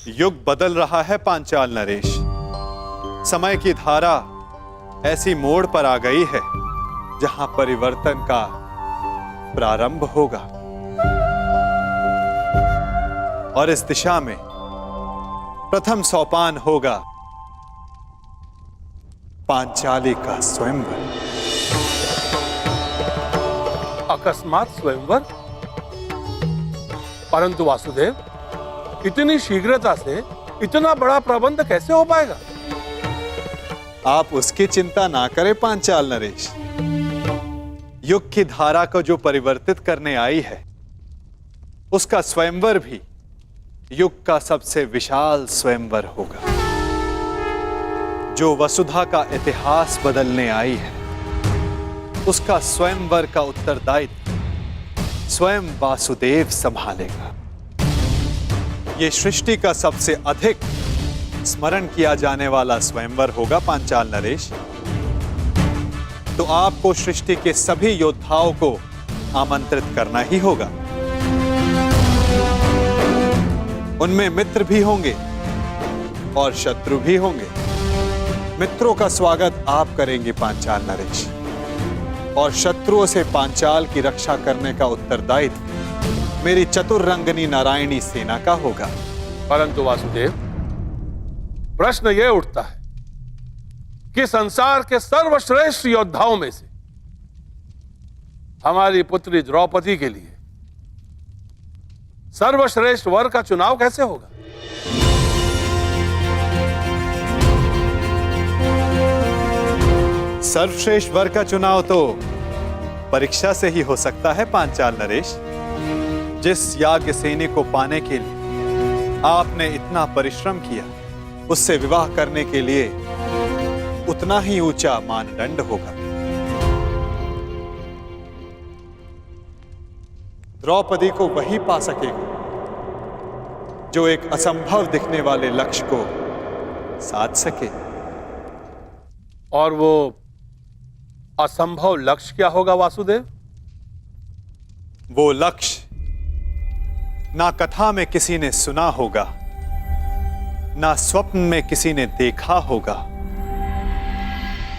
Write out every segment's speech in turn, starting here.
युग बदल रहा है पांचाल नरेश। समय की धारा ऐसी मोड़ पर आ गई है जहां परिवर्तन का प्रारंभ होगा और इस दिशा में प्रथम सोपान होगा पांचाली का स्वयंवर। अकस्मात स्वयंवर? परंतु वासुदेव, इतनी शीघ्रता से इतना बड़ा प्रबंध कैसे हो पाएगा? आप उसकी चिंता ना करें पांचाल नरेश। युग की धारा को जो परिवर्तित करने आई है, उसका स्वयंवर भी युग का सबसे विशाल स्वयंवर होगा। जो वसुधा का इतिहास बदलने आई है, उसका स्वयंवर का उत्तरदायित्व स्वयं वासुदेव संभालेगा। ये सृष्टि का सबसे अधिक स्मरण किया जाने वाला स्वयंवर होगा पांचाल नरेश। तो आपको सृष्टि के सभी योद्धाओं को आमंत्रित करना ही होगा। उनमें मित्र भी होंगे और शत्रु भी होंगे। मित्रों का स्वागत आप करेंगे पांचाल नरेश, और शत्रुओं से पांचाल की रक्षा करने का उत्तरदायित्व मेरी चतुर्रंगनी नारायणी सेना का होगा। परंतु वासुदेव, प्रश्न यह उठता है कि संसार के सर्वश्रेष्ठ योद्धाओं में से हमारी पुत्री द्रौपदी के लिए सर्वश्रेष्ठ वर का चुनाव कैसे होगा? सर्वश्रेष्ठ वर का चुनाव तो परीक्षा से ही हो सकता है पांचाल नरेश। जिस याज्ञसेनी को पाने के लिए आपने इतना परिश्रम किया, उससे विवाह करने के लिए उतना ही ऊंचा मानदंड होगा। द्रौपदी को वही पा सकेगा जो एक असंभव दिखने वाले लक्ष्य को साध सके। और वो असंभव लक्ष्य क्या होगा वासुदेव? वो लक्ष्य ना कथा में किसी ने सुना होगा, ना स्वप्न में किसी ने देखा होगा,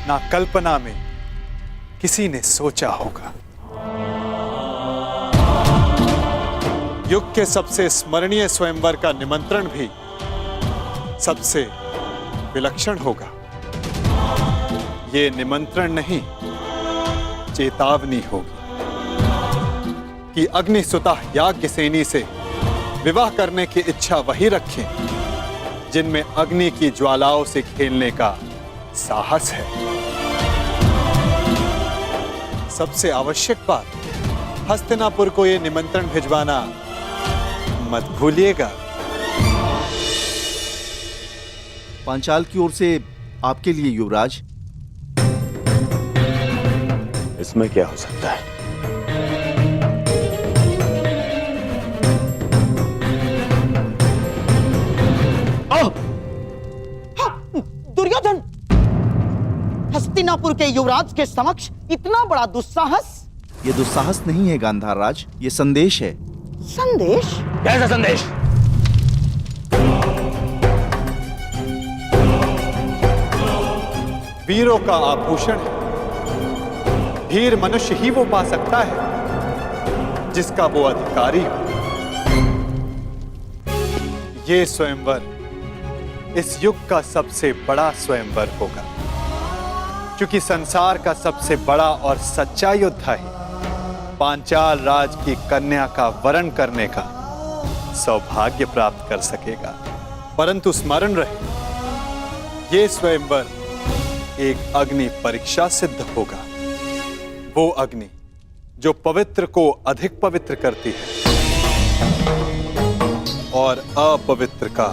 ना कल्पना में किसी ने सोचा होगा। युग के सबसे स्मरणीय स्वयंवर का निमंत्रण भी सबसे विलक्षण होगा। ये निमंत्रण नहीं, चेतावनी होगी कि अग्निसुता याज्ञसेनी से विवाह करने की इच्छा वही रखें जिनमें अग्नि की ज्वालाओं से खेलने का साहस है। सबसे आवश्यक बात, हस्तिनापुर को यह निमंत्रण भिजवाना मत भूलिएगा। पांचाल की ओर से आपके लिए युवराज। इसमें क्या हो सकता है? दुर्योधन, हस्तिनापुर के युवराज के समक्ष इतना बड़ा दुस्साहस? ये दुस्साहस नहीं है गांधार राज, ये संदेश है। संदेश? कैसा संदेश? वीरों का आभूषण है। वीर मनुष्य ही वो पा सकता है जिसका वो अधिकारी हो। ये स्वयंवर इस युग का सबसे बड़ा स्वयंवर होगा, क्योंकि संसार का सबसे बड़ा और सच्चा योद्धा ही पांचाल राज की कन्या का वरण करने का सौभाग्य प्राप्त कर सकेगा। परंतु स्मरण रहे, ये स्वयंवर एक अग्नि परीक्षा सिद्ध होगा। वो अग्नि जो पवित्र को अधिक पवित्र करती है और अपवित्र का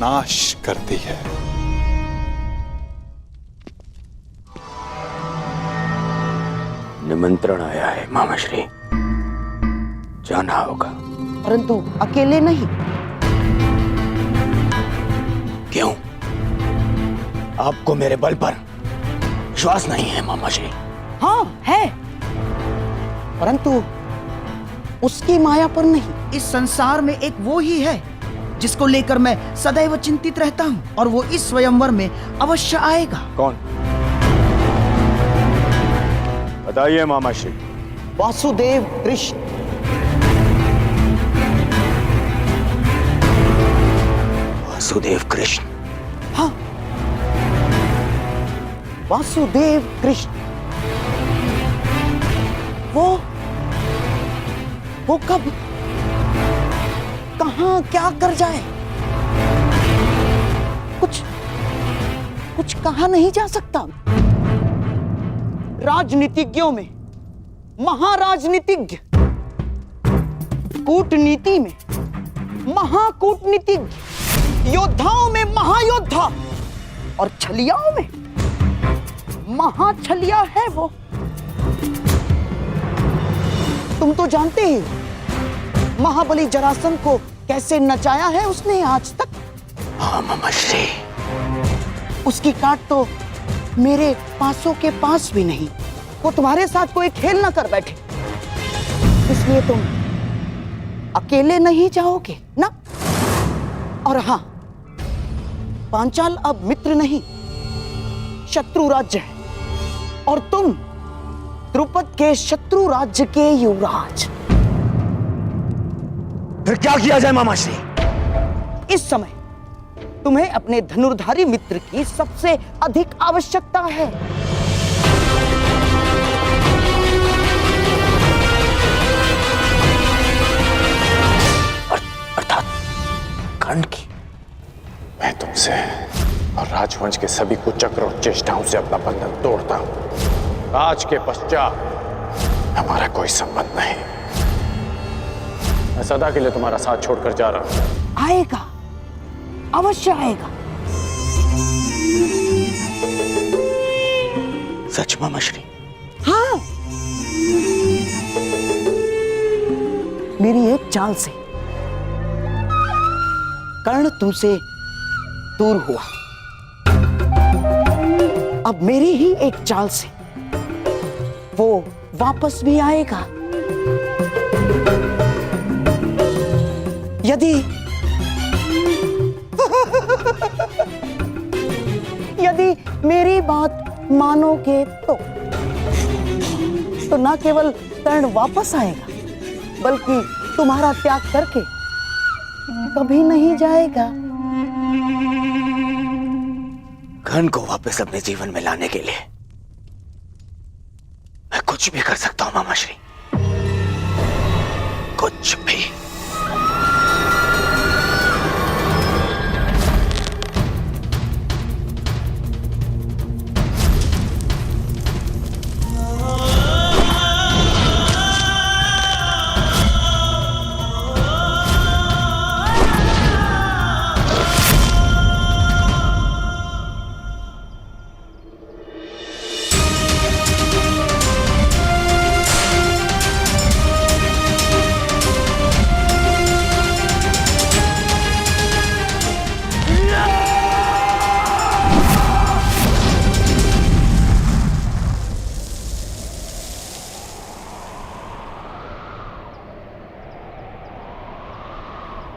नाश करती है। निमंत्रण आया है मामाश्री, जाना होगा। परंतु अकेले नहीं। क्यों? आपको मेरे बल पर विश्वास नहीं है मामाश्री? हाँ है, परंतु उसकी माया पर नहीं। इस संसार में एक वो ही है जिसको लेकर मैं सदैव चिंतित रहता हूँ, और वो इस स्वयंवर में अवश्य आएगा। कौन? बताइए मामा श्री। वासुदेव कृष्ण। वासुदेव कृष्ण? हाँ, वासुदेव कृष्ण। वो कब, कहाँ, क्या कर जाए, कुछ कहा नहीं जा सकता। राजनीतिज्ञों में महाराजनीतिज्ञ, कूटनीति में महाकूटनीतिज्ञ, योद्धाओं में महायोद्धा और छलियाओं में महाछलिया है वो। तुम तो जानते ही महाबली जरासंध को कैसे नचाया है उसने आज तक। हाँ मामा श्री। उसकी काट तो मेरे पासों के पास भी नहीं। वो तुम्हारे साथ कोई खेल ना कर बैठे, इसलिए तुम अकेले नहीं जाओगे ना। और हाँ, पांचाल अब मित्र नहीं, शत्रु राज्य है, और तुम द्रुपद के शत्रु राज्य के युवराज। फिर क्या किया जाए मामा श्री? इस समय तुम्हें अपने धनुर्धारी मित्र की सबसे अधिक आवश्यकता है। अर्थात कर्ण की। मैं तुमसे और राजवंश के सभी कुचक्र और चेष्टाओं से अपना बंधन तोड़ता हूं। आज के पश्चात हमारा कोई संबंध नहीं। मैं सदा के लिए तुम्हारा साथ छोड़कर जा रहा हूं। आएगा, अवश्य आएगा। सच मामा श्री? हाँ, मेरी एक चाल से कर्ण तुमसे दूर हुआ, अब मेरी ही एक चाल से वो वापस भी आएगा। यदि मेरी बात मानोगे तो ना केवल कर्ण वापस आएगा, बल्कि तुम्हारा त्याग करके कभी नहीं जाएगा। कर्ण को वापस अपने जीवन में लाने के लिए मैं कुछ भी कर सकता हूं मामा श्री, कुछ भी।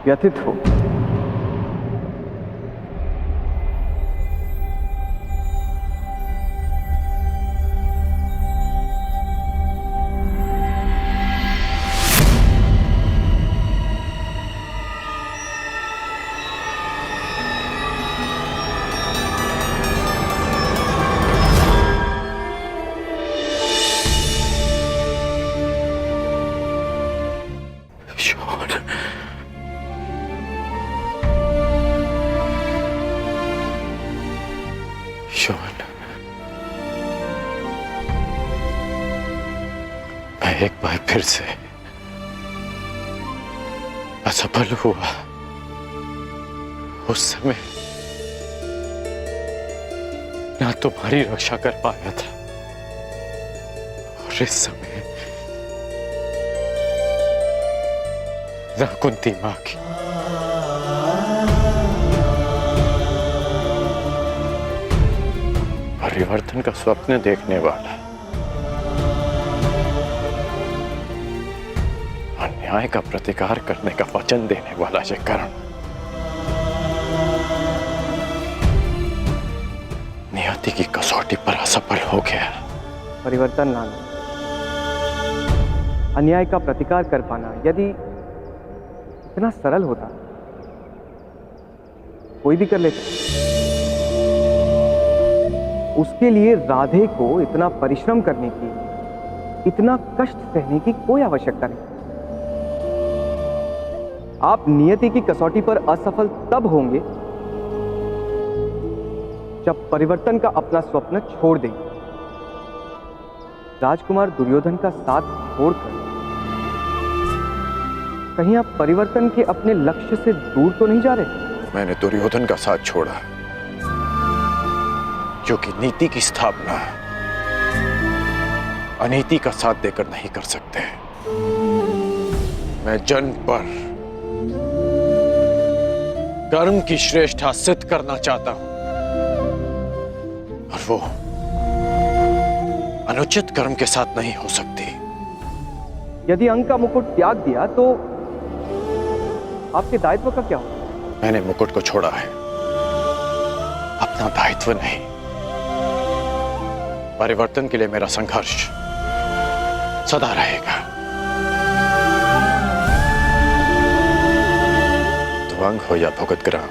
व्यथित हो। मैं एक बार फिर से असफल हुआ। उस समय ना तुम्हारी रक्षा कर पाया था, और इस समय ना कुंती मां की। परिवर्तन का स्वप्न देखने वाला, अन्याय का प्रतिकार करने का वचन देने वाला ये कर्ण नियति की कसौटी पर असफल हो गया। परिवर्तन लाना, अन्याय का प्रतिकार कर पाना यदि इतना सरल होता कोई भी कर लेता। उसके लिए राधे को इतना परिश्रम करने की, इतना कष्ट सहने की कोई आवश्यकता नहीं। आप नियति की कसौटी पर असफल तब होंगे जब परिवर्तन का अपना स्वप्न छोड़ देंगे। राजकुमार दुर्योधन का साथ छोड़कर कहीं आप परिवर्तन के अपने लक्ष्य से दूर तो नहीं जा रहे? मैंने दुर्योधन का साथ छोड़ा क्योंकि नीति की स्थापना अनीति का साथ देकर नहीं कर सकते। मैं जन्म पर कर्म की श्रेष्ठता सिद्ध करना चाहता हूं और वो अनुचित कर्म के साथ नहीं हो सकती। यदि अंक का मुकुट त्याग दिया तो आपके दायित्व का क्या होगा? मैंने मुकुट को छोड़ा है, अपना दायित्व नहीं। परिवर्तन के लिए मेरा संघर्ष सदा रहेगा। तो अंग हो या भुगत ग्राम,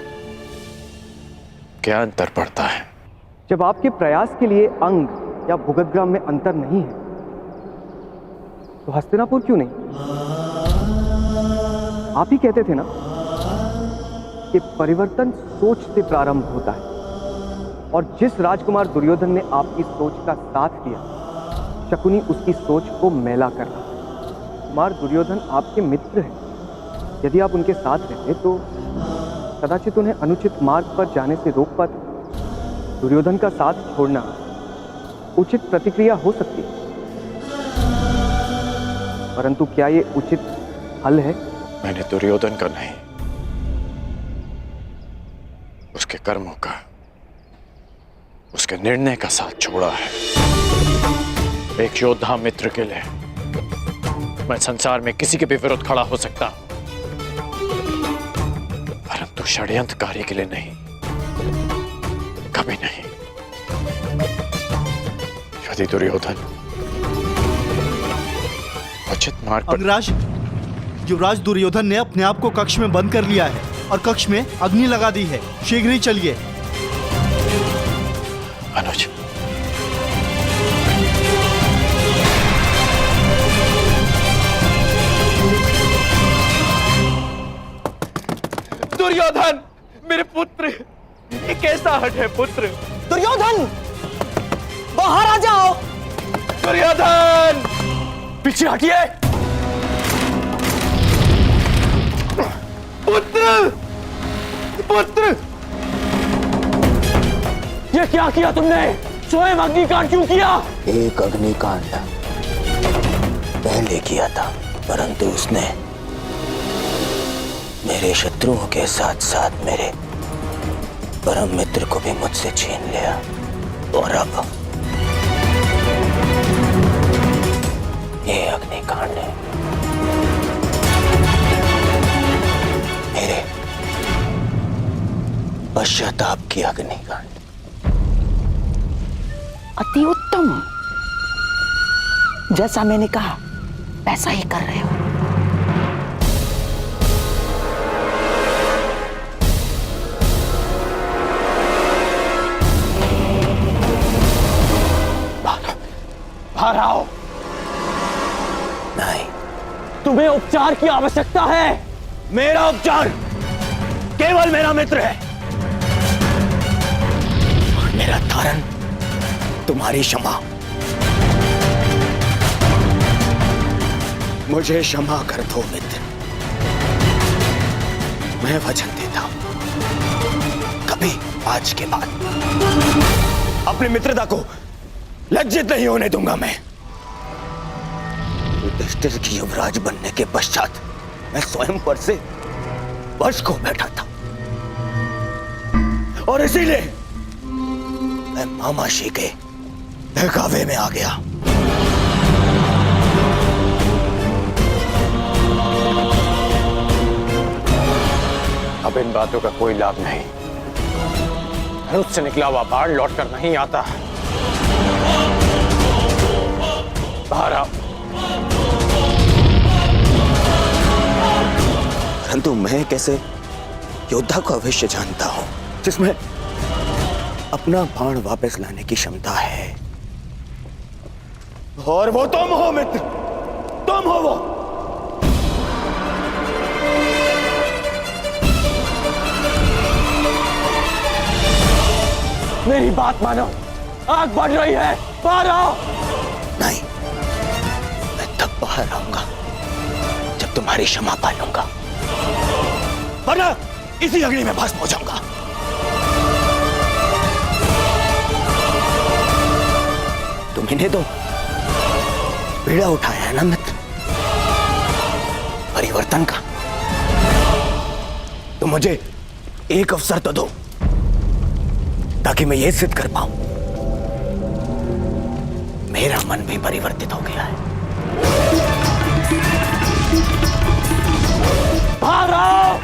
क्या अंतर पड़ता है? जब आपके प्रयास के लिए अंग या भुगतग्राम में अंतर नहीं है तो हस्तिनापुर क्यों नहीं? आप ही कहते थे ना कि परिवर्तन सोच से प्रारंभ होता है, और जिस राजकुमार दुर्योधन ने आपकी सोच का साथ दिया, शकुनी उसकी सोच को मैला कर रहा है। कुमार दुर्योधन आपके मित्र हैं। यदि आप उनके साथ रहते तो कदाचित उन्हें अनुचित मार्ग पर जाने से रोक पाते। दुर्योधन का साथ छोड़ना उचित प्रतिक्रिया हो सकती है, परंतु क्या ये उचित हल है? मैंने दुर्योधन का नहीं, उसके कर्मों का, उसके निर्णय का साथ छोड़ा है। एक योद्धा मित्र के लिए मैं संसार में किसी के भी विरुद्ध खड़ा हो सकता हूं, परंतु षड्यंत्रकारी के लिए नहीं, कभी नहीं। यदि दुर्योधन उचित मार्ग पर... अंगराज, युवराज दुर्योधन ने अपने आप को कक्ष में बंद कर लिया है और कक्ष में अग्नि लगा दी है। शीघ्र ही चलिए। अनुज, दुर्योधन, मेरे पुत्र, ये कैसा हट है पुत्र? दुर्योधन, बाहर आ जाओ। दुर्योधन, पीछे हटिए। पुत्र, पुत्र, ये क्या किया तुमने? स्वयं अग्निकांड क्यों किया? एक अग्निकांड पहले किया था, परंतु उसने मेरे शत्रुओं के साथ साथ मेरे परम मित्र को भी मुझसे छीन लिया, और अब ये अग्निकांड है मेरे पश्चाताप की अग्निकांड। अति उत्तम, जैसा मैंने कहा वैसा ही कर रहे हो। बाहर आओ। नहीं, तुम्हें उपचार की आवश्यकता है। मेरा उपचार केवल मेरा मित्र है, और मेरा तारण तुम्हारी क्षमा। मुझे क्षमा कर दो मित्र, मैं वचन देता हूं, कभी आज के बाद अपनी मित्रता को लज्जित नहीं होने दूंगा। मैं युधिष्ठिर की युवराज बनने के पश्चात मैं स्वयं पर से वश को बैठा था, और इसीलिए मैं मामाशी के बहकावे में आ गया। अब इन बातों का कोई लाभ नहीं। धनुष से निकला हुआ बाण लौट कर नहीं आता। बाहर आओ। परंतु मैं कैसे योद्धा को अवश्य जानता हूं जिसमें अपना बाण वापस लाने की क्षमता है, और वो तुम हो मित्र, तुम हो वो। मेरी बात मानो, आग बढ़ रही है, बाहर आओ। नहीं, मैं तब बाहर आऊंगा जब तुम्हारी क्षमा पालूंगा, वरना इसी अग्नि में भस्म हो जाऊंगा। तुमने तो बीड़ा उठाया है ना मित्र, परिवर्तन का। तो मुझे एक अवसर तो दो ताकि मैं ये सिद्ध कर पाऊं मेरा मन भी परिवर्तित हो गया है। बाहर आओ।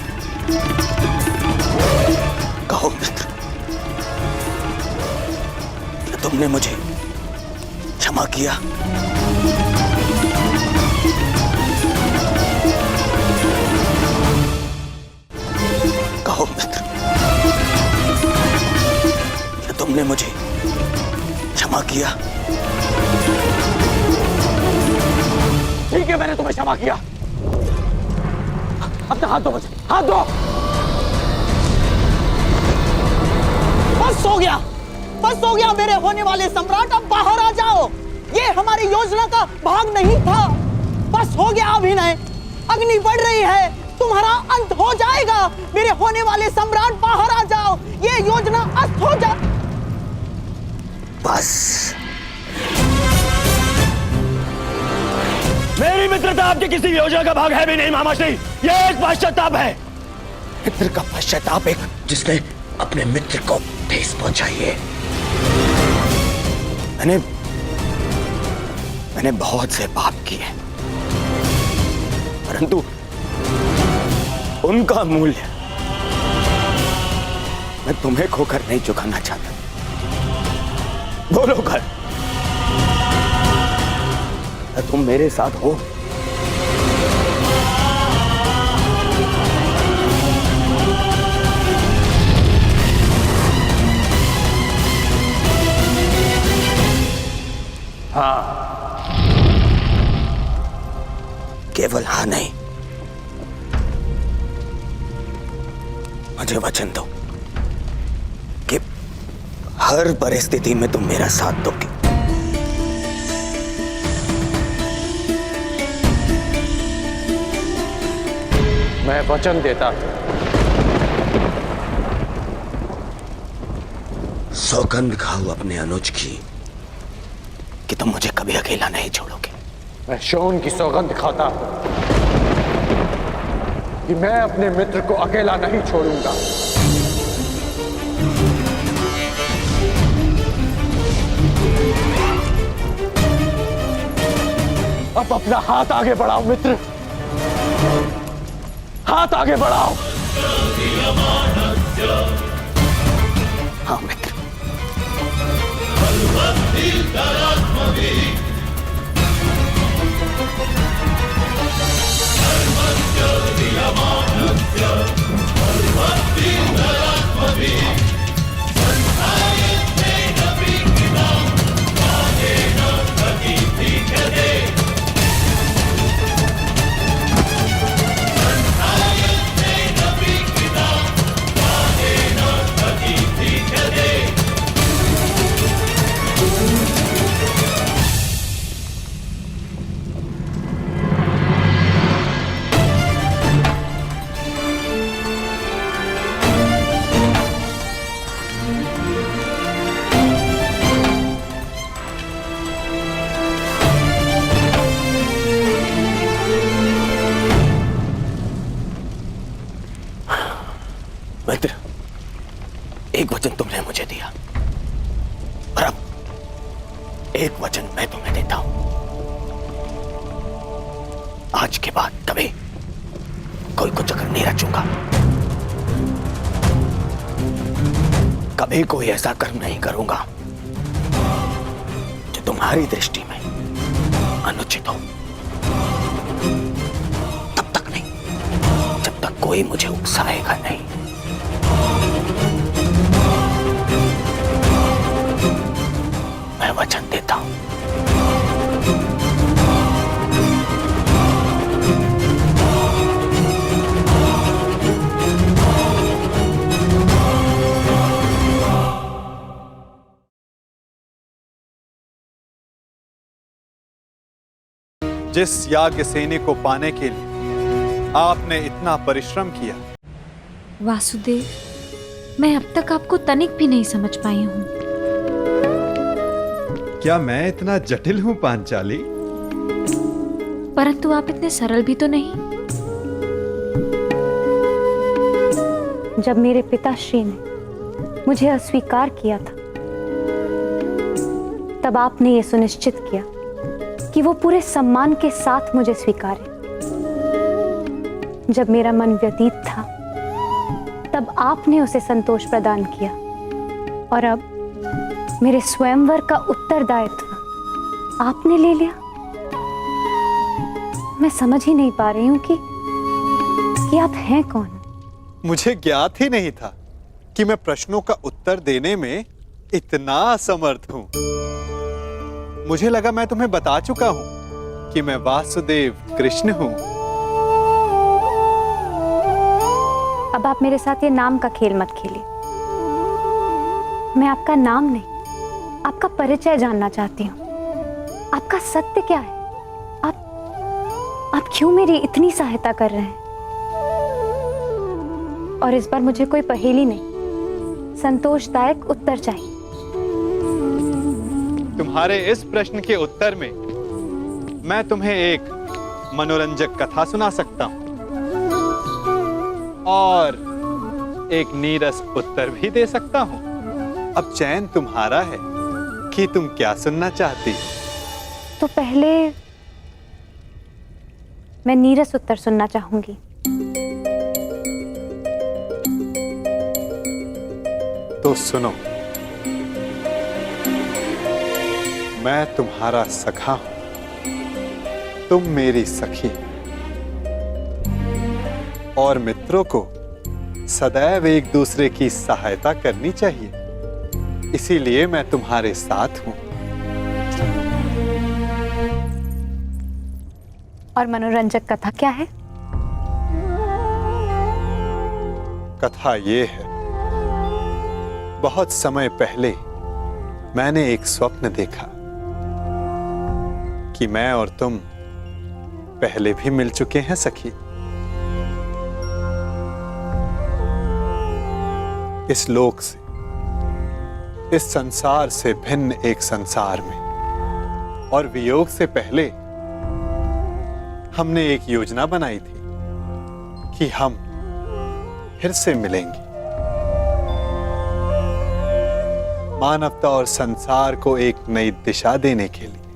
कहो मित्र, क्या तुमने मुझे क्षमा किया? कहो मित्र, क्या तुमने मुझे क्षमा किया? ठीक है, मैंने तुम्हें क्षमा किया। अपना हाथ दो मुझे, हाथ दो। बस हो गया मेरे होने वाले सम्राट, अब बाहर आ जाओ। ये हमारी योजना का भाग नहीं था। बस हो गया अभिनय, अग्नि बढ़ रही है, तुम्हारा अंत हो जाएगा। मेरे होने वाले सम्राट बाहर आ जाओ, ये योजना अस्त हो जा। बस मेरी मित्रता आपकी किसी योजना का भाग है भी नहीं मामाश्री, यह एक पश्चाताप है। मित्र का पश्चाताप एक जिसने अपने मित्र को ठेस पहुंचाई है। मैंने बहुत से पाप किए, परंतु उनका मूल्य मैं तुम्हें खोकर नहीं चुकाना चाहता। बोलो कर, तुम मेरे साथ हो? हाँ। केवल हाँ नहीं, मुझे वचन दो कि हर परिस्थिति में तुम मेरा साथ दोगे। मैं वचन देता हूं। सौगंध खाओ अपने अनुज की कि तुम मुझे कभी अकेला नहीं छोड़ोगे। मैं शोन की सौगंध खाता हूं कि मैं अपने मित्र को अकेला नहीं छोड़ूंगा। अब अपना हाथ आगे बढ़ाओ मित्र, हाथ आगे बढ़ाओ। हाँ मित्र। मित्र, एक वचन तुमने मुझे दिया और अब एक वचन मैं तुम्हें देता हूं। आज के बाद कभी कोई को चक्कर नहीं रचूंगा, कभी कोई ऐसा कर्म नहीं करूंगा जो तुम्हारी दृष्टि में अनुचित हो। तब तक नहीं जब तक कोई मुझे उकसाएगा नहीं। मैं वचन देता हूं। जिस याज्ञसेनी को पाने के लिए आपने इतना परिश्रम किया, वासुदेव, मैं अब तक आपको तनिक भी नहीं समझ पाई हूं। क्या मैं इतना जटिल हूं पांचाली? परंतु आप इतने सरल भी तो नहीं। जब मेरे पिताश्री ने मुझे अस्वीकार किया था, तब आपने ये सुनिश्चित किया कि वो पूरे सम्मान के साथ मुझे स्वीकारे। जब मेरा मन व्यतीत था, तब आपने उसे संतोष प्रदान किया, और अब मेरे स्वयंवर का उत्तरदायित्व आपने ले लिया। मैं समझ ही नहीं पा रही हूं कि आप हैं कौन। मुझे ज्ञात ही नहीं था कि मैं प्रश्नों का उत्तर देने में इतना असमर्थ हूं। मुझे लगा मैं तुम्हें बता चुका हूं कि मैं वासुदेव कृष्ण हूं। अब आप मेरे साथ ये नाम का खेल मत खेलिए। मैं आपका नाम नहीं, आपका परिचय जानना चाहती हूँ। आपका सत्य क्या है? आप क्यों मेरी इतनी सहायता कर रहे हैं? और इस बार मुझे कोई पहेली नहीं, संतोषदायक उत्तर चाहिए। तुम्हारे इस प्रश्न के उत्तर में मैं तुम्हें एक मनोरंजक कथा सुना सकता हूं और एक नीरस उत्तर भी दे सकता हूं। अब चयन तुम्हारा है कि तुम क्या सुनना चाहती। तो पहले मैं नीरस उत्तर सुनना चाहूंगी। तो सुनो, मैं तुम्हारा सखा हूं, तुम मेरी सखी, और मित्रों को सदैव एक दूसरे की सहायता करनी चाहिए। इसीलिए मैं तुम्हारे साथ हूं। और मनोरंजक कथा क्या है? कथा ये है, बहुत समय पहले मैंने एक स्वप्न देखा कि मैं और तुम पहले भी मिल चुके हैं सखी। इस लोक से, इस संसार से भिन्न एक संसार में, और वियोग से पहले हमने एक योजना बनाई थी कि हम फिर से मिलेंगे। मानवता और संसार को एक नई दिशा देने के लिए,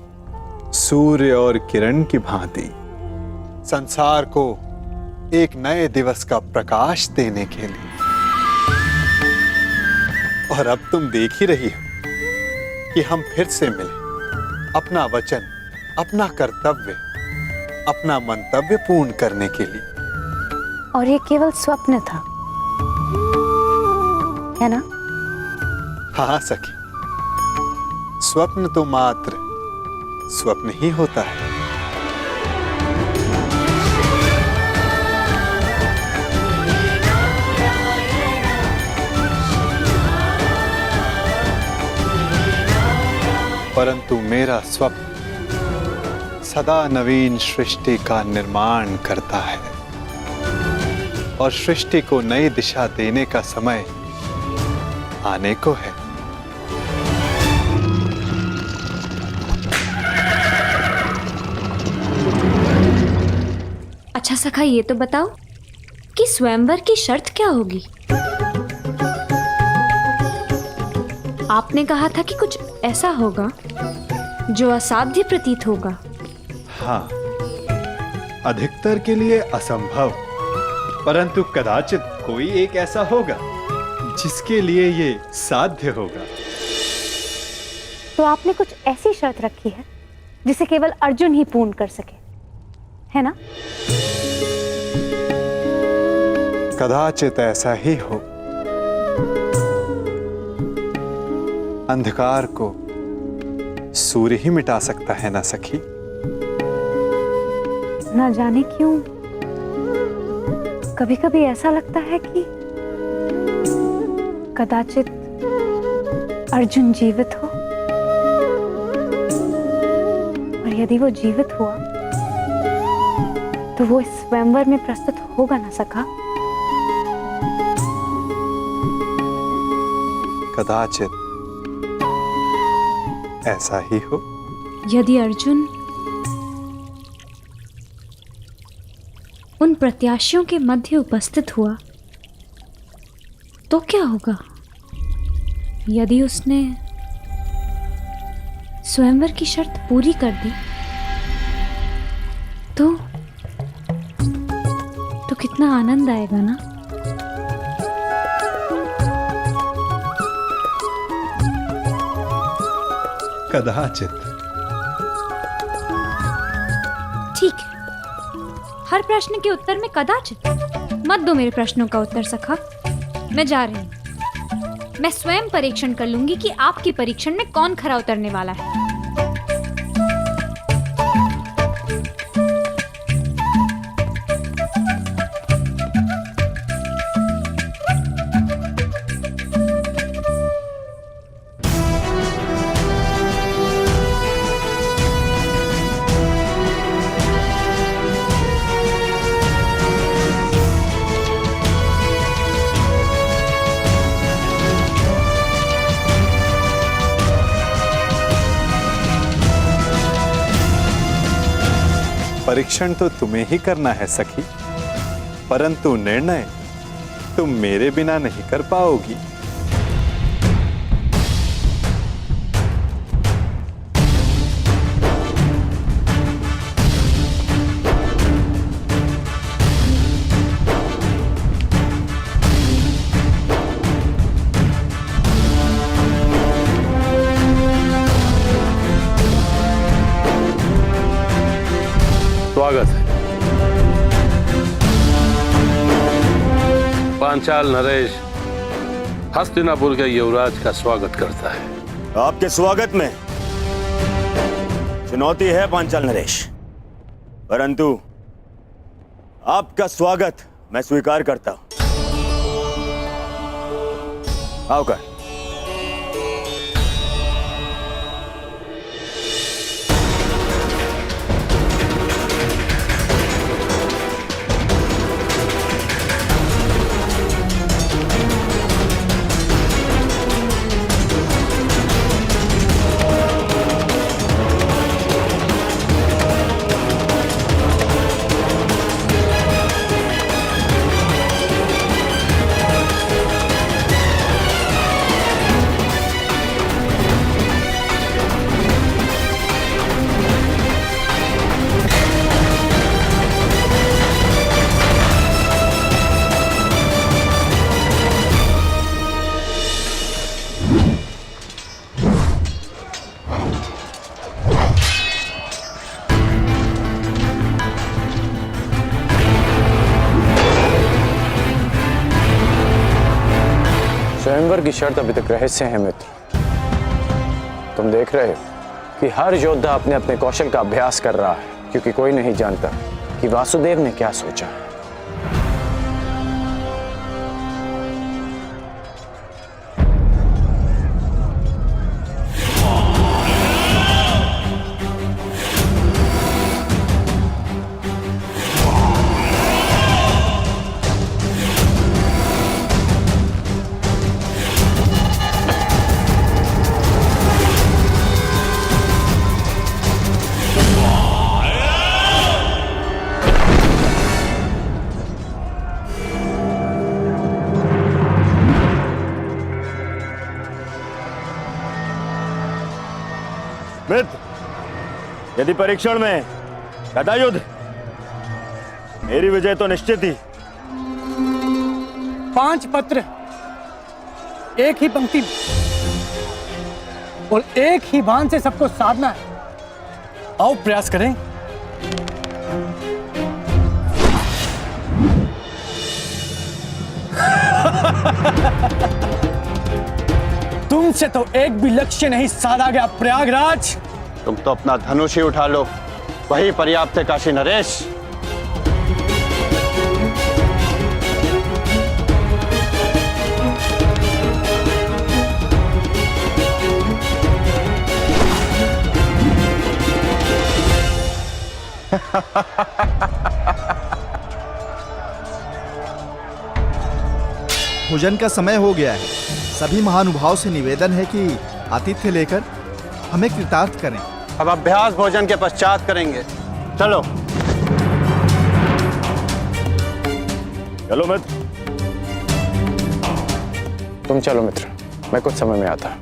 सूर्य और किरण की भांति संसार को एक नए दिवस का प्रकाश देने के लिए। और अब तुम देख ही रही हो कि हम फिर से मिले, अपना वचन, अपना कर्तव्य, अपना मंतव्य पूर्ण करने के लिए। और ये केवल स्वप्न था, है ना? हाँ सखी, स्वप्न तो मात्र स्वप्न ही होता है। परंतु मेरा स्वप्न सदा नवीन सृष्टि का निर्माण करता है, और सृष्टि को नई दिशा देने का समय आने को है। अच्छा सखा, ये तो बताओ कि स्वयंवर की शर्त क्या होगी? आपने कहा था कि कुछ ऐसा होगा जो असाध्य प्रतीत होगा। हाँ, अधिकतर के लिए असंभव, परंतु कदाचित कोई एक ऐसा होगा जिसके लिए ये साध्य होगा। तो आपने कुछ ऐसी शर्त रखी है जिसे केवल अर्जुन ही पूर्ण कर सके, है ना? कदाचित ऐसा ही हो। अंधकार को सूर्य ही मिटा सकता है ना सखी? ना जाने क्यों कभी कभी ऐसा लगता है कि कदाचित अर्जुन जीवित हो, और यदि वो जीवित हुआ तो वो इस स्वयंवर में प्रस्तुत होगा ना सका? कदाचित ऐसा ही हो। यदि अर्जुन उन प्रत्याशियों के मध्य उपस्थित हुआ तो क्या होगा? यदि उसने स्वयंवर की शर्त पूरी कर दी तो कितना आनंद आएगा ना? कदाचित। ठीक है, हर प्रश्न के उत्तर में कदाचित मत दो मेरे प्रश्नों का उत्तर सखा। मैं जा रही हूं। मैं स्वयं परीक्षण कर लूंगी कि आपके परीक्षण में कौन खरा उतरने वाला है। परीक्षण तो तुम्हें ही करना है सखी, परंतु निर्णय तुम मेरे बिना नहीं कर पाओगी। स्वागत है। पांचाल नरेश हस्तिनापुर के युवराज का स्वागत करता है। आपके स्वागत में चुनौती है पांचाल नरेश, परंतु आपका स्वागत मैं स्वीकार करता हूं। आओ कर। स्वयंवर की शर्त अभी तक रहस्य है मित्र। तुम देख रहे हो कि हर योद्धा अपने अपने कौशल का अभ्यास कर रहा है, क्योंकि कोई नहीं जानता कि वासुदेव ने क्या सोचा है। मित्र, यदि परीक्षण में गदायुद्ध, मेरी विजय तो निश्चित ही। 5 पत्र एक ही पंक्ति में और एक ही बाण से सबको साधना है। आओ प्रयास करें। तुमसे तो एक भी लक्ष्य नहीं साधा गया प्रयागराज। तुम तो अपना धनुष ही उठा लो, वही पर्याप्त है काशी नरेश। भोजन का समय हो गया है। सभी महानुभाव से निवेदन है कि आतिथ्य लेकर हमें कृतार्थ करें। अब अभ्यास भोजन के पश्चात करेंगे। चलो चलो मित्र। तुम चलो मित्र, मैं कुछ समय में आता।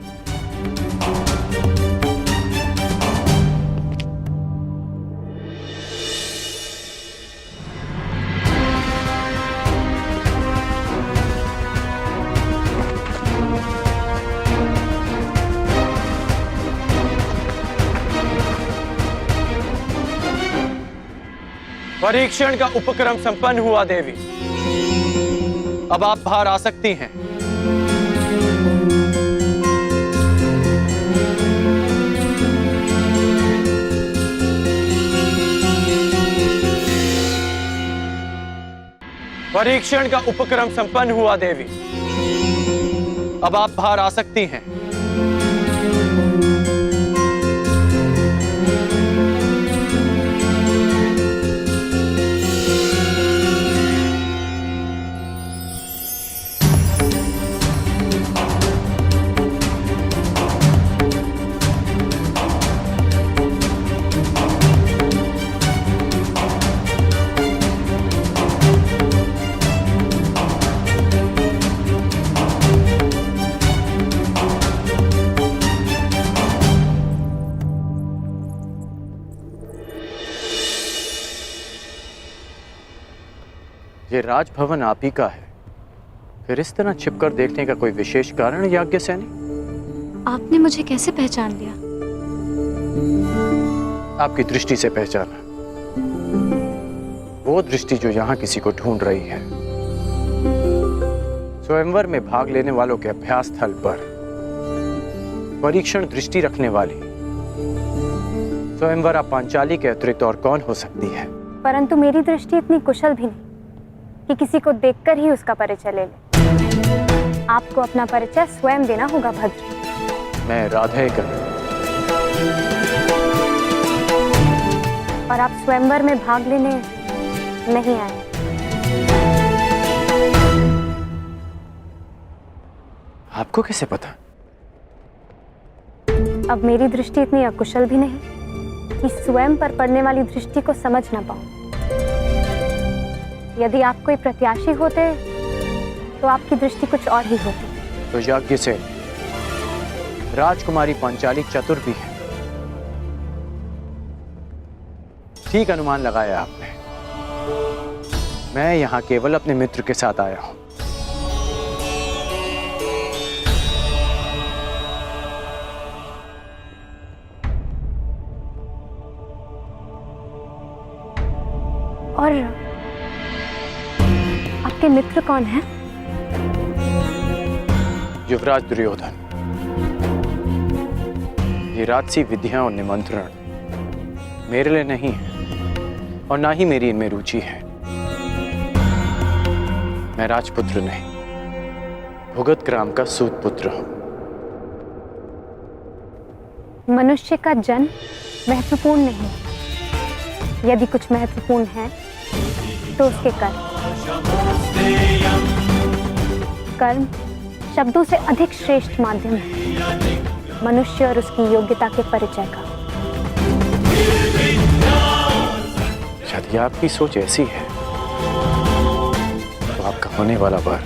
परीक्षण का उपक्रम संपन्न हुआ देवी। अब आप बाहर आ सकती हैं। परीक्षण का उपक्रम संपन्न हुआ देवी। अब आप बाहर आ सकती हैं। ये राजभवन आप ही का है, फिर इस तरह छिपकर देखने का कोई विशेष कारण याज्ञसेनी? आपने मुझे कैसे पहचान लिया? आपकी दृष्टि से पहचाना, वो दृष्टि जो यहां किसी को ढूंढ रही है। स्वयंवर में भाग लेने वालों के अभ्यास स्थल पर परीक्षण दृष्टि रखने वाली स्वयंवरा पांचाली के अतिरिक्त और कौन हो सकती है? परंतु मेरी दृष्टि इतनी कुशल भी नहीं कि किसी को देखकर ही उसका परिचय ले ले। आपको अपना परिचय स्वयं देना होगा भद्र। मैं राधेकर। और आप स्वयंवर में भाग लेने नहीं आए। आपको कैसे पता? अब मेरी दृष्टि इतनी अकुशल भी नहीं कि स्वयं पर पड़ने वाली दृष्टि को समझ ना पाऊं। यदि आप कोई प्रत्याशी होते तो आपकी दृष्टि कुछ और ही होती। तो यज्ञ से राजकुमारी पांचाली चतुर भी है। ठीक अनुमान लगाया आपने। मैं यहां केवल अपने मित्र के साथ आया हूं। और आपके मित्र कौन हैं? युवराज दुर्योधन। ये राजसी विधियां और निमंत्रण मेरे लिए नहीं है और ना ही मेरी इनमें रुचि है। मैं राजपुत्र नहीं, भुगत ग्राम का सूत पुत्र हूं। मनुष्य का जन्म महत्वपूर्ण नहीं, यदि कुछ महत्वपूर्ण है तो उसके कर्म। कर्म शब्दों से अधिक श्रेष्ठ माध्यम है मनुष्य और उसकी योग्यता के परिचय का। यदि आपकी सोच ऐसी है तो आपका होने वाला वर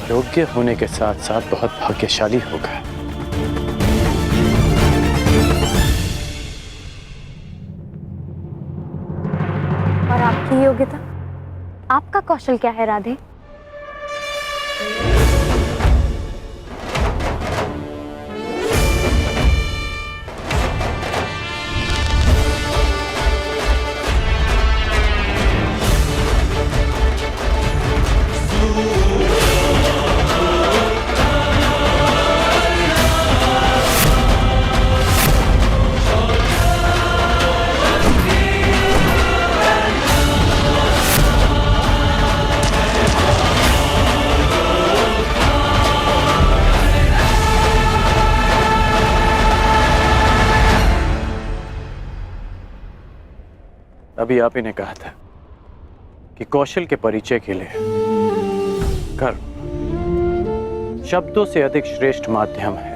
योग्य होने के साथ साथ बहुत भाग्यशाली होगा। और आपकी योग्यता, आपका कौशल क्या है राधे? तभी आप ही ने कहा था कि कौशल के परिचय के लिए कर्म शब्दों से अधिक श्रेष्ठ माध्यम है।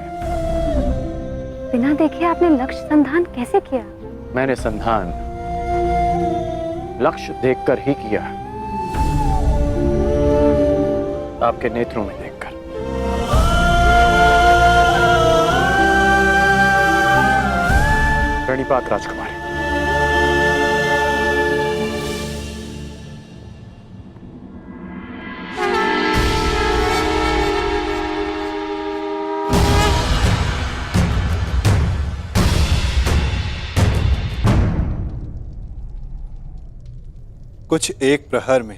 बिना देखे आपने लक्ष्य संधान कैसे किया? मैंने संधान लक्ष्य देखकर ही किया, आपके नेत्रों में देखकर। प्रणिपात राजकुमारी। कुछ एक प्रहर में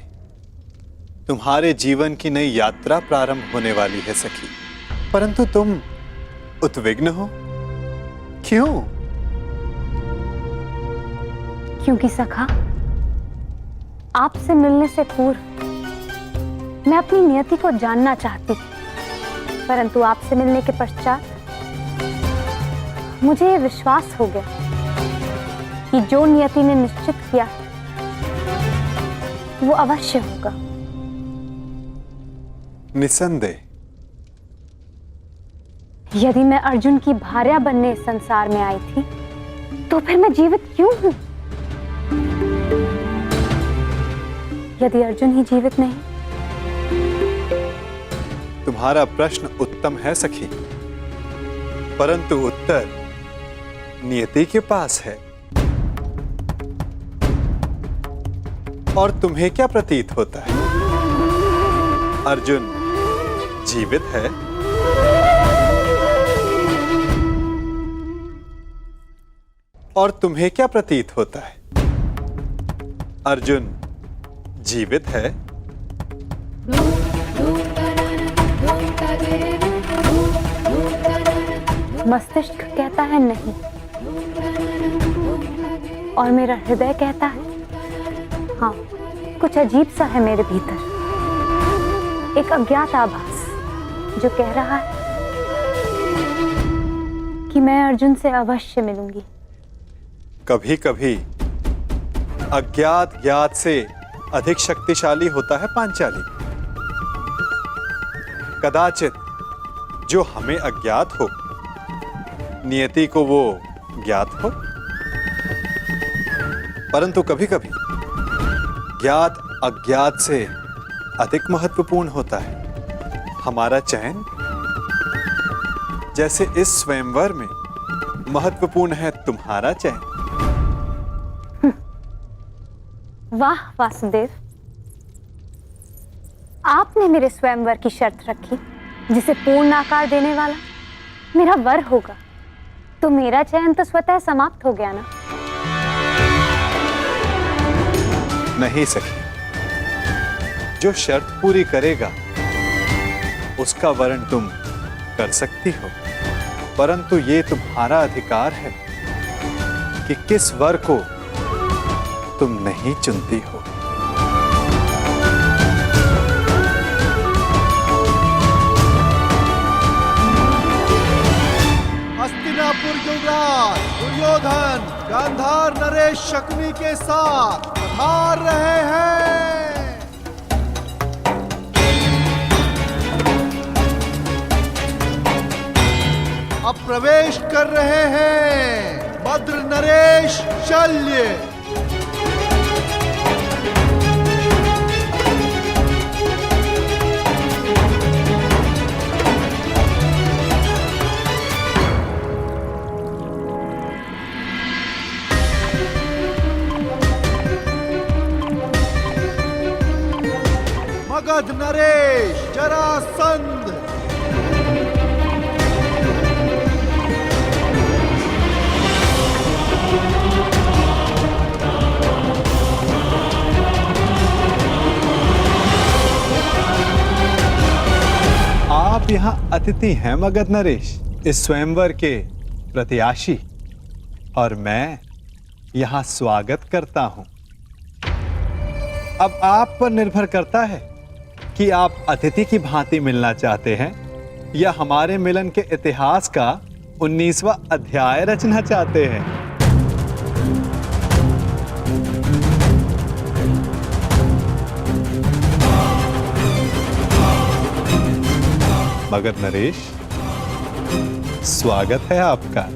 तुम्हारे जीवन की नई यात्रा प्रारंभ होने वाली है सखी, परंतु तुम उद्विग्न हो, क्यों? क्योंकि सखा, आपसे मिलने से पूर्व मैं अपनी नियति को जानना चाहती थी, परंतु आपसे मिलने के पश्चात मुझे ये विश्वास हो गया कि जो नियति ने निश्चित किया वो अवश्य होगा। निसंदेह। यदि मैं अर्जुन की भार्या बनने इस संसार में आई थी, तो फिर मैं जीवित क्यों हूं? यदि अर्जुन ही जीवित नहीं। तुम्हारा प्रश्न उत्तम है सखी, परंतु उत्तर नियति के पास है। और तुम्हें क्या प्रतीत होता है? अर्जुन जीवित है? और तुम्हें क्या प्रतीत होता है? अर्जुन जीवित है? मस्तिष्क कहता है नहीं, और मेरा हृदय कहता है हाँ। कुछ अजीब सा है मेरे भीतर, एक अज्ञात आभास जो कह रहा है कि मैं अर्जुन से अवश्य मिलूंगी। कभी कभी अज्ञात ज्ञात से अधिक शक्तिशाली होता है पांचाली। कदाचित जो हमें अज्ञात हो, नियति को वो ज्ञात हो, परंतु कभी कभी ज्ञात अज्ञात से अधिक महत्वपूर्ण होता है हमारा चयन। जैसे इस स्वयंवर में महत्वपूर्ण है तुम्हारा चयन। वाह वासुदेव, आपने मेरे स्वयंवर की शर्त रखी जिसे पूर्ण आकार देने वाला मेरा वर होगा, तो मेरा चयन तो स्वतः समाप्त हो गया ना? नहीं सखी, जो शर्त पूरी करेगा उसका वर्ण तुम कर सकती हो, परंतु ये तुम्हारा अधिकार है कि किस वर को तुम नहीं चुनती हो। हस्तिनापुर युवराज दुर्योधन गांधार नरेश शकुनी के साथ पधार रहे हैं। अब प्रवेश कर रहे हैं भद्र नरेश शल्य। मगध नरेश जरासंध। आप यहाँ अतिथि हैं मगध नरेश, इस स्वयंवर के प्रत्याशी, और मैं यहाँ स्वागत करता हूँ। अब आप पर निर्भर करता है कि आप अतिथि की भांति मिलना चाहते हैं या हमारे मिलन के इतिहास का 19वां अध्याय रचना चाहते हैं। मगर नरेश, स्वागत है आपका।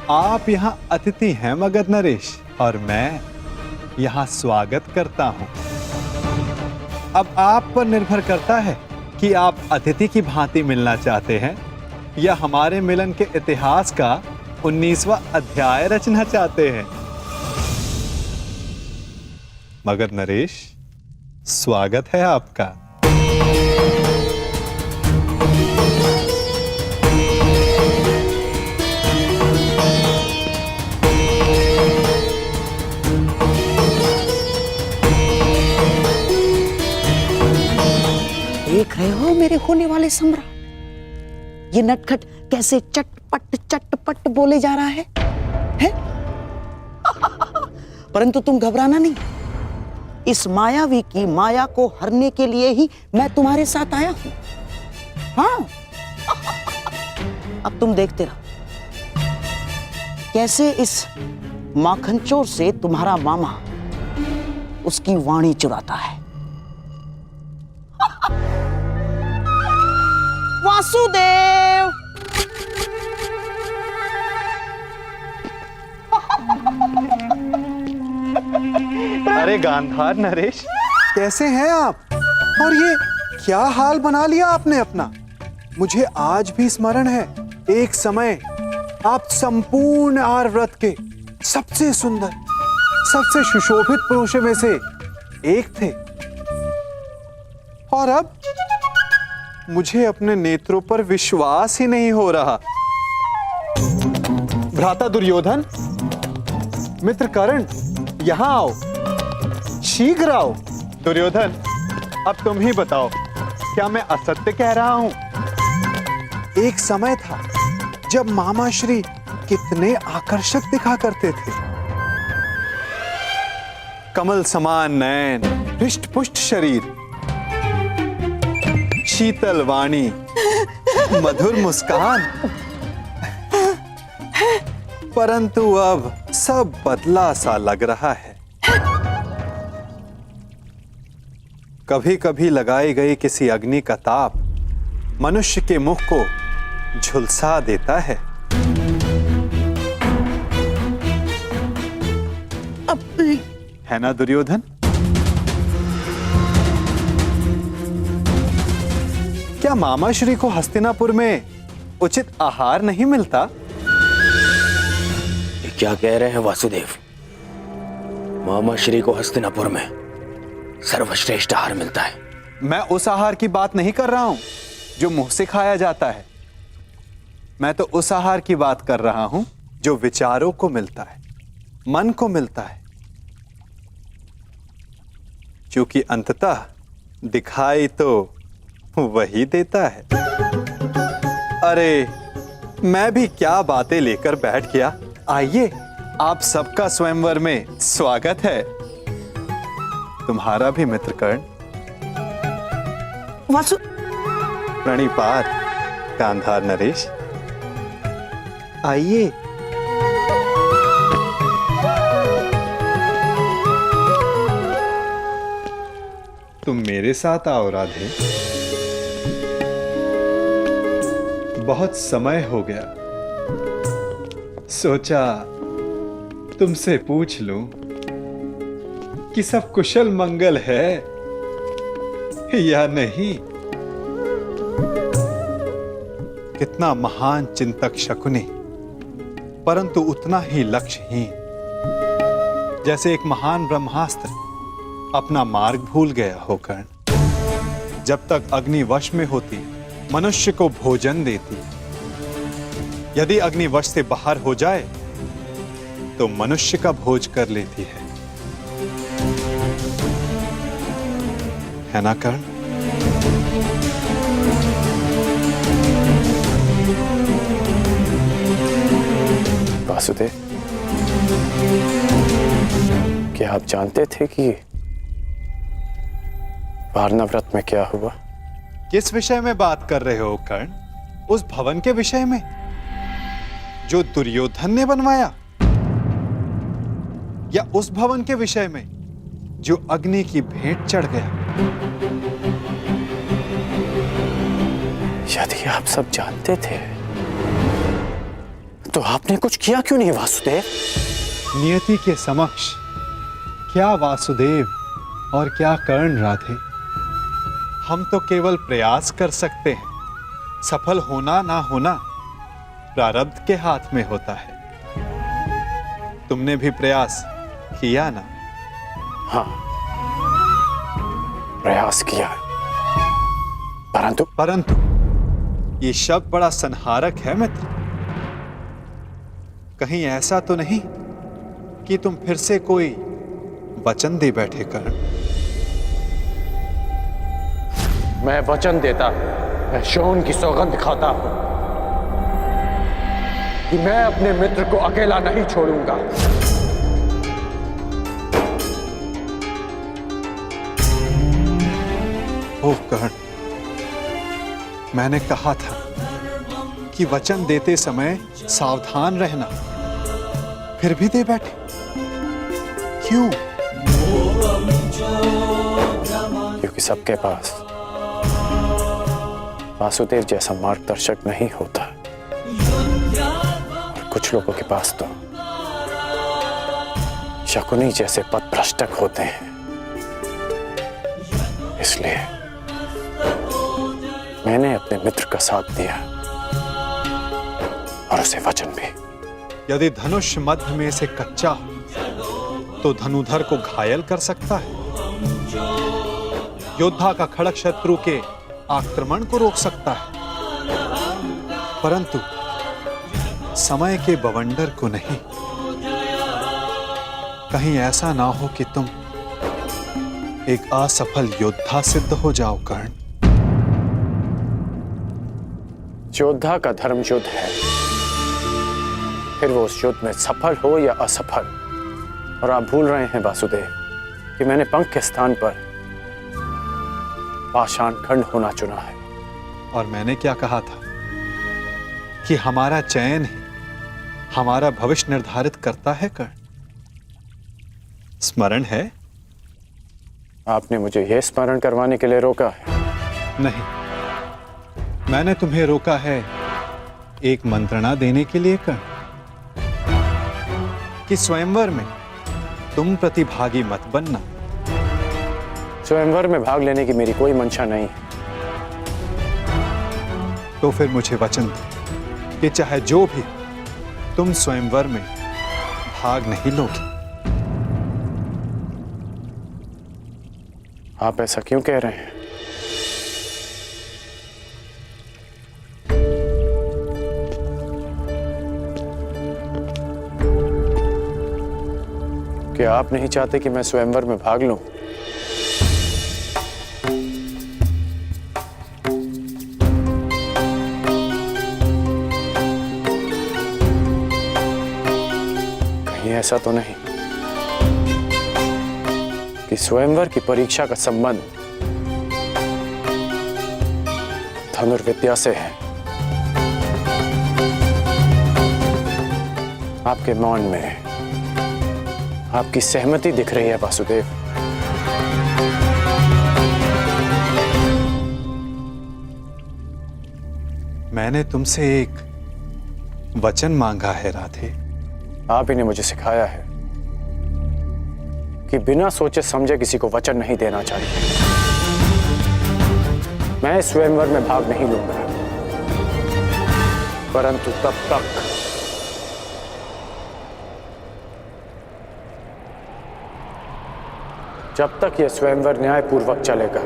आप यहाँ अतिथि हैं मगध नरेश, और मैं यहाँ स्वागत करता हूँ। अब आप पर निर्भर करता है कि आप अतिथि की भांति मिलना चाहते हैं या हमारे मिलन के इतिहास का 19वां अध्याय रचना चाहते हैं। मगध नरेश, स्वागत है आपका। देख रहे हो मेरे होने वाले सम्राट, ये नटखट कैसे चटपट चटपट बोले जा रहा है? परंतु तुम घबराना नहीं, इस मायावी की माया को हरने के लिए ही मैं तुम्हारे साथ आया हूं। हाँ, अब तुम देखते रहो कैसे इस माखनचोर से तुम्हारा मामा उसकी वाणी चुराता है। वासुदेव, अरे गांधार नरेश, कैसे हैं आप? और ये क्या हाल बना लिया आपने अपना? मुझे आज भी स्मरण है, एक समय आप संपूर्ण आर्यव्रत के सबसे सुंदर, सबसे सुशोभित पुरुषों में से एक थे। और अब मुझे अपने नेत्रों पर विश्वास ही नहीं हो रहा। भ्राता दुर्योधन, मित्र कर्ण, यहां आओ, शीघ्र आओ। दुर्योधन, अब तुम ही बताओ, क्या मैं असत्य कह रहा हूं? एक समय था जब मामा श्री कितने आकर्षक दिखा करते थे। कमल समान नयन, हृष्ट पुष्ट शरीर, शीतल वाणी, मधुर मुस्कान। परंतु अब सब बदला सा लग रहा है। कभी कभी लगाई गई किसी अग्नि का ताप मनुष्य के मुख को झुलसा देता है। है ना दुर्योधन? क्या मामा श्री को हस्तिनापुर में उचित आहार नहीं मिलता? ये क्या कह रहे हैं वासुदेव? मामा श्री को हस्तिनापुर में सर्वश्रेष्ठ आहार मिलता है। मैं उस आहार की बात नहीं कर रहा हूं जो मुंह से खाया जाता है। मैं तो उस आहार की बात कर रहा हूं जो विचारों को मिलता है, मन को मिलता है, क्योंकि अंततः दिखाई तो वही देता है। अरे, मैं भी क्या बातें लेकर बैठ गया। आइए, आप सबका स्वयंवर में स्वागत है। तुम्हारा भी मित्र कर्ण। वासु, प्रणिपात गांधार नरेश, आइए। तुम मेरे साथ आओ राधे। बहुत समय हो गया, सोचा तुमसे पूछ लूं कि सब कुशल मंगल है या नहीं। कितना महान चिंतक शकुनी, परंतु उतना ही लक्ष्यहीन, जैसे एक महान ब्रह्मास्त्र अपना मार्ग भूल गया हो कर्ण। जब तक अग्नि वश में होती मनुष्य को भोजन देती, यदि अग्नि वश से बाहर हो जाए तो मनुष्य का भोज कर लेती है। है ना कर्ण? वासुदेव, क्या आप जानते थे कि वारणा व्रत में क्या हुआ? किस विषय में बात कर रहे हो कर्ण? उस भवन के विषय में जो दुर्योधन ने बनवाया, या उस भवन के विषय में जो अग्नि की भेंट चढ़ गया? यदि आप सब जानते थे तो आपने कुछ किया क्यों नहीं वासुदेव? नियति के समक्ष क्या वासुदेव और क्या कर्ण राधे, हम तो केवल प्रयास कर सकते हैं। सफल होना ना होना प्रारब्ध के हाथ में होता है। तुमने भी प्रयास किया ना? हाँ, प्रयास किया, परंतु ये शब्द बड़ा संहारक है मित्र। कहीं ऐसा तो नहीं कि तुम फिर से कोई वचन दे बैठे कर्ण? मैं वचन देता, मैं शोन की सौगंध खाता हूं कि मैं अपने मित्र को अकेला नहीं छोड़ूंगा। ओह कर्ण, मैंने कहा था कि वचन देते समय सावधान रहना, फिर भी दे बैठे क्यों? क्योंकि सबके पास वासुदेव जैसा मार्गदर्शक नहीं होता, और कुछ लोगों के पास तो शकुनी जैसे पथभ्रष्टक होते हैं। इसलिए मैंने अपने मित्र का साथ दिया और उसे वचन भी। यदि धनुष मध्य में से कच्चा हो तो धनुधर को घायल कर सकता है। योद्धा का खड़ग शत्रु के आक्रमण को रोक सकता है, परंतु समय के बवंडर को नहीं। कहीं ऐसा ना हो कि तुम एक असफल योद्धा सिद्ध हो जाओ कर्ण। योद्धा का धर्म युद्ध है, फिर वो उस युद्ध में सफल हो या असफल। और आप भूल रहे हैं वासुदेव कि मैंने पंख के स्थान पर पाषाण खंड होना चुना है। और मैंने क्या कहा था कि हमारा चयन ही हमारा भविष्य निर्धारित करता है कर्ण? स्मरण है? आपने मुझे यह स्मरण करवाने के लिए रोका है? नहीं, मैंने तुम्हें रोका है एक मंत्रणा देने के लिए कर्ण, कि स्वयंवर में तुम प्रतिभागी मत बनना। स्वयंवर में भाग लेने की मेरी कोई मंशा नहीं है। तो फिर मुझे वचन दो कि चाहे जो भी तुम स्वयंवर में भाग नहीं लोगे। आप ऐसा क्यों कह रहे हैं? क्या आप नहीं चाहते कि मैं स्वयंवर में भाग लूं? कहीं ऐसा तो नहीं कि स्वयंवर की परीक्षा का संबंध धनुर्विद्या से है? आपके मौन में आपकी सहमति दिख रही है वासुदेव। मैंने तुमसे एक वचन मांगा है राधे। आप ही ने मुझे सिखाया है कि बिना सोचे समझे किसी को वचन नहीं देना चाहिए। मैं स्वयंवर में भाग नहीं लूंगा, परंतु तब तक जब तक यह स्वयंवर न्यायपूर्वक चलेगा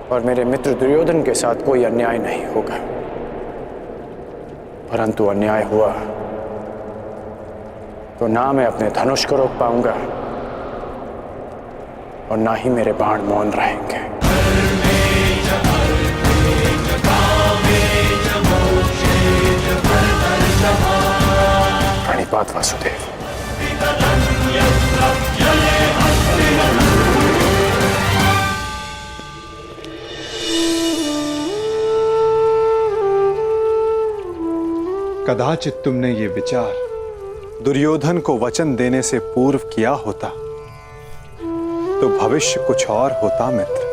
और मेरे मित्र दुर्योधन के साथ कोई अन्याय नहीं होगा। परंतु अन्याय हुआ तो ना मैं अपने धनुष को रोक पाऊंगा और ना ही मेरे बाण मौन रहेंगे। प्रणिपात वासुदेव। कदाचित तुमने ये विचार दुर्योधन को वचन देने से पूर्व किया होता तो भविष्य कुछ और होता मित्र।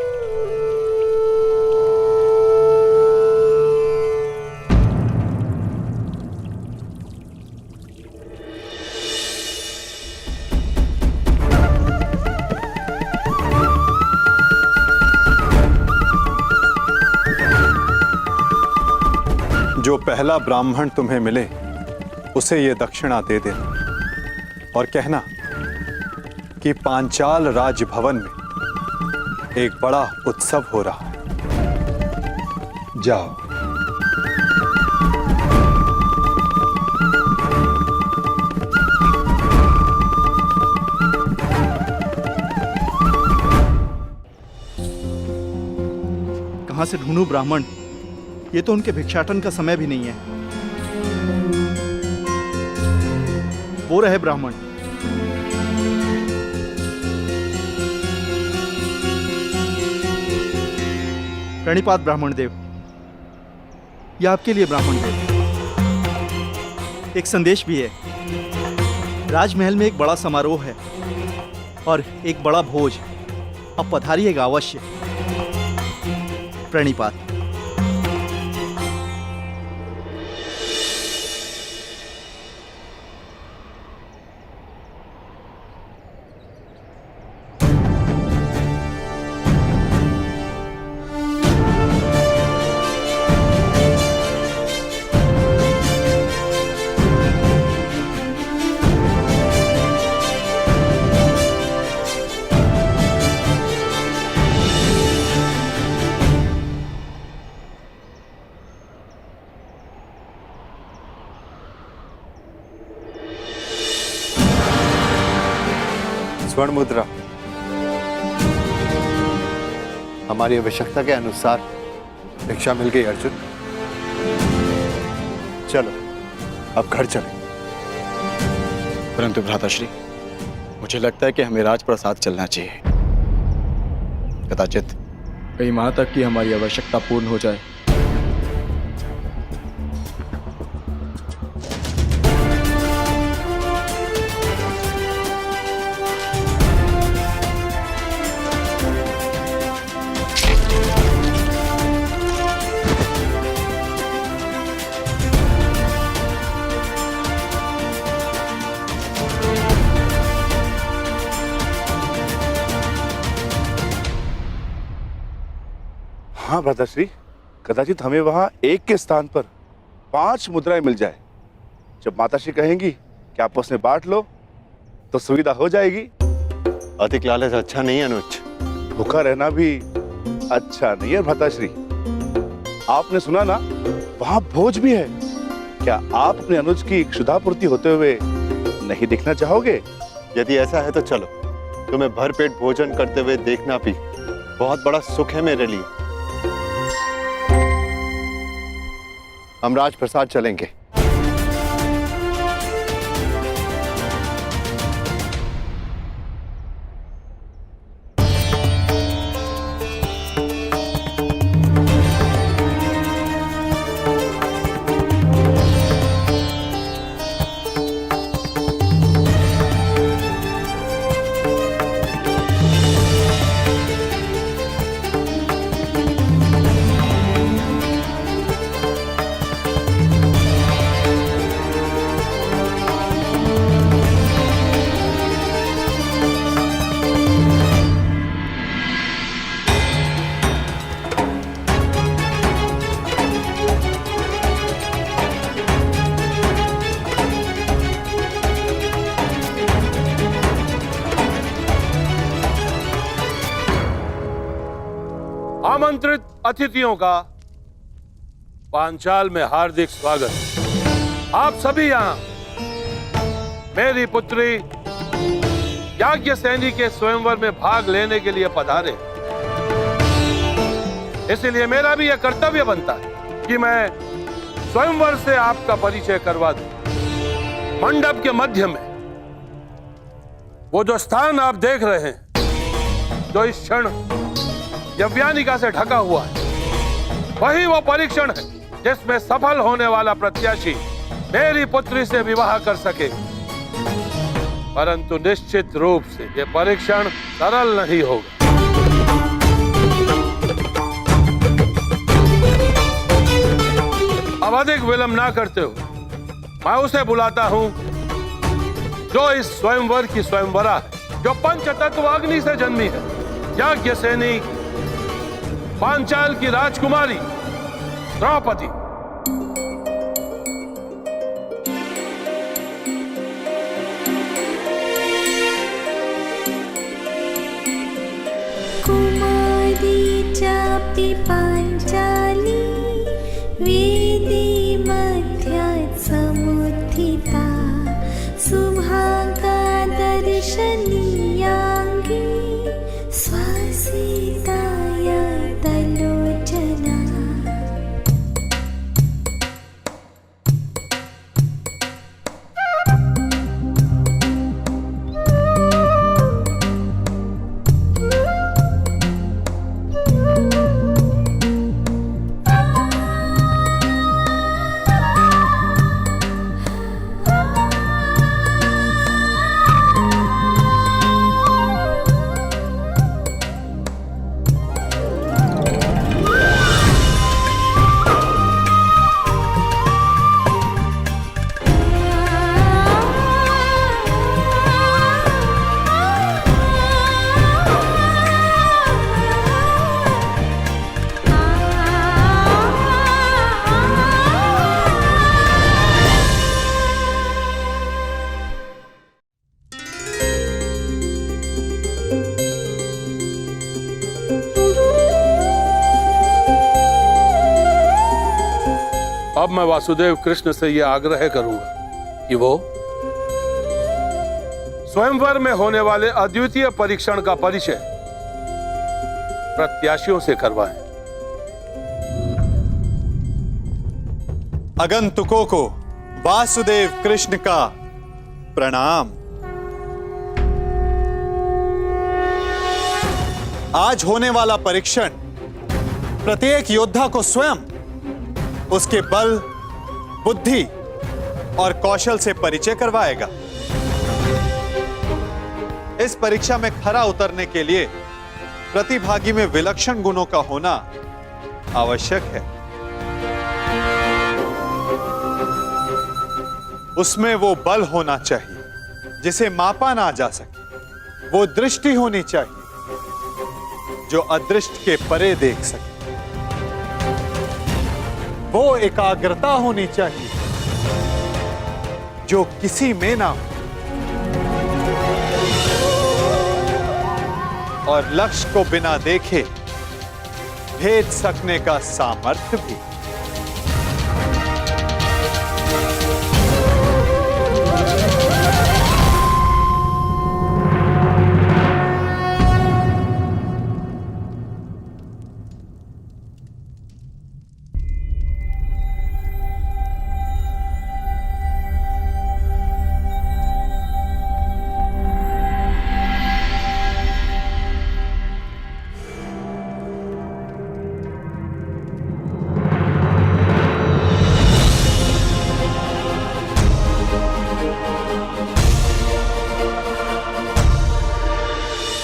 जो पहला ब्राह्मण तुम्हें मिले उसे ये दक्षिणा दे देना और कहना कि पांचाल राजभवन में एक बड़ा उत्सव हो रहा है। जाओ। कहां से ढूंढूं ब्राह्मण? ये तो उनके भिक्षाटन का समय भी नहीं है। वो रहे ब्राह्मण। प्रणिपात ब्राह्मण देव। ये आपके लिए ब्राह्मण देव। एक संदेश भी है। राजमहल में एक बड़ा समारोह है और एक बड़ा भोज। अब पधारिएगा अवश्य। प्रणिपात। स्वर्ण मुद्रा हमारी आवश्यकता के अनुसार भिक्षा मिल गई अर्जुन। चलो अब घर चलें। परंतु भ्राताश्री, मुझे लगता है कि हमें राजप्रसाद चलना चाहिए। कदाचित कई माह तक की हमारी आवश्यकता पूर्ण हो जाए। हाँ भ्राताश्री, कदाचित हमें वहां एक के स्थान पर 5 मुद्राएं मिल जाए। जब माताश्री कहेंगी कि आपस में बांट लो तो सुविधा हो जाएगी। अधिक लालच अच्छा नहीं अनुज। भूखा रहना भी अच्छा नहीं है भ्राताश्री। आपने सुना ना, वहां भोज भी है। क्या आप अपने अनुज की क्षुधापूर्ति होते हुए नहीं देखना चाहोगे? यदि ऐसा है तो चलो, तुम्हें भरपेट भोजन करते हुए देखना भी बहुत बड़ा सुख है मेरे लिए। हम राजप्रसाद चलेंगे। आमंत्रित अतिथियों का पांचाल में हार्दिक स्वागत। आप सभी यहाँ मेरी पुत्री याज्ञ सैनी के स्वयंवर में भाग लेने के लिए पधारे। इसलिए मेरा भी यह कर्तव्य बनता है कि मैं स्वयंवर से आपका परिचय करवा दूं। मंडप के मध्य में वो जो स्थान आप देख रहे हैं, जो इस क्षण यव्यानिका से ढका हुआ है, वही वो परीक्षण है जिसमें सफल होने वाला प्रत्याशी मेरी पुत्री से विवाह कर सके। परंतु निश्चित रूप से यह परीक्षण सरल नहीं होगा। अब अधिक विलंब ना करते हुए मैं उसे बुलाता हूं जो इस स्वयंवर की स्वयंवरा है, जो पंचतत्व अग्नि से जन्मी है, याज्ञ सैनी पांचाल की राजकुमारी द्रौपदी। कुमारी चापि पांचाली वेदी मध्यात् समुत्थिता सुभागा दर्शनीयाङ्गी स्वसीताय तलोचना। अब मैं वासुदेव कृष्ण से यह आग्रह करूंगा कि वो स्वयंवर में होने वाले अद्वितीय परीक्षण का परिचय प्रत्याशियों से करवाएं। आगंतुकों को वासुदेव कृष्ण का प्रणाम। आज होने वाला परीक्षण प्रत्येक योद्धा को स्वयं उसके बल, बुद्धि और कौशल से परिचय करवाएगा। इस परीक्षा में खरा उतरने के लिए प्रतिभागी में विलक्षण गुणों का होना आवश्यक है। उसमें वो बल होना चाहिए जिसे मापा ना जा सके, वो दृष्टि होनी चाहिए जो अदृष्ट के परे देख सके, वो एकाग्रता होनी चाहिए जो किसी में ना हो, और लक्ष्य को बिना देखे भेद सकने का सामर्थ्य भी।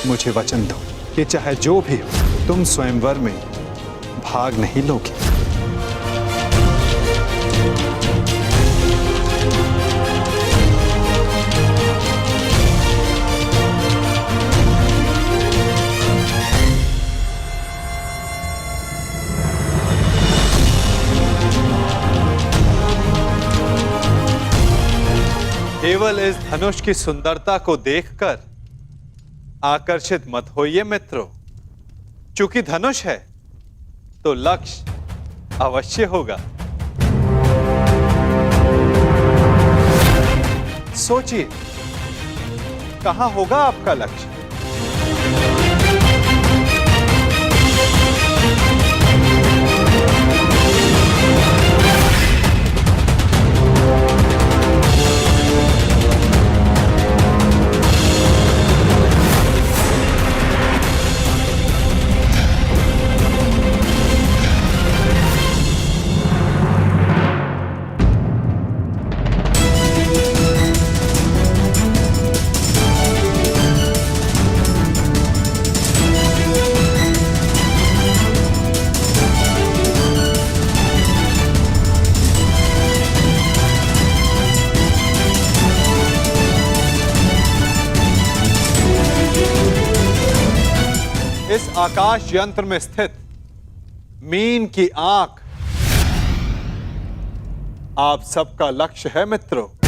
मुझे वचन दो कि चाहे जो भी हो तुम स्वयंवर में भाग नहीं लोगे। केवल इस धनुष की सुंदरता को देखकर आकर्षित मत होइए मित्रों, चूंकि धनुष है तो लक्ष्य अवश्य होगा। सोचिए, कहां होगा आपका लक्ष्य? इस आकाश यंत्र में स्थित मीन की आंख आप सबका लक्ष्य है मित्रों।